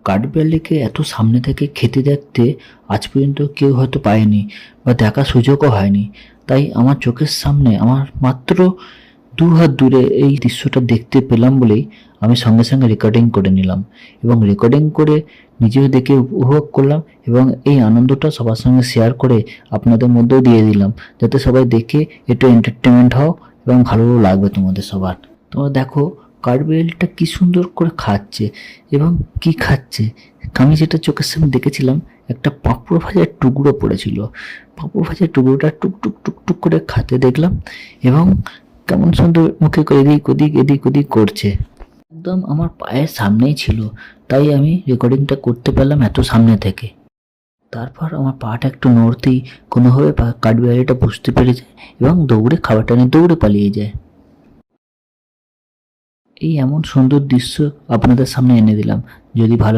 কাঠবিড়ালিকে এত সামনে থেকে খেতে দেখতে আজ পর্যন্ত কেউ হয়তো পায়নি বা দেখার সুযোগও হয়নি। তাই আমার চোখের সামনে আমার মাত্র 2 হাত দূরে এই দৃশ্যটা দেখতে পেলাম বলেই আমি সঙ্গে সঙ্গে রেকর্ডিং করে নিলাম এবং রেকর্ডিং করে নিজেও দেখে উপভোগ করলাম এবং এই আনন্দটা সবার সঙ্গে শেয়ার করে আপনাদের মধ্যেও দিয়ে দিলাম, যাতে সবাই দেখে একটু এন্টারটেনমেন্ট হও এবং ভালো লাগবে তোমাদের সবার। তোমরা দেখো কাঠবিড়ালিটা কি সুন্দর করে খাচ্ছে এবং কি খাচ্ছে। আমি যেটা চোখের সামনে দেখেছিলাম, একটা পাঁপড় ভাজার টুকরো পড়েছিল। পাঁপড় ভাজার টুকরোটা টুক টুক টুক টুক করে খাতে দেখলাম এবং কেমন সুন্দর মুখে করে এদিক ওদিক করছে। একদম আমার পায়ের সামনেই ছিল, তাই আমি রেকর্ডিংটা করতে পারলাম এত সামনে থেকে। তারপর আমার পাটা একটু নড়তেই কোনোভাবে কাঠবিড়ালিটা বুঝতে পেরে যায় এবং দৌড়ে খাবারটা নিয়ে দৌড়ে পালিয়ে যায়। এই এমন সুন্দর দৃশ্য আপনাদের সামনে এনে দিলাম। যদি ভালো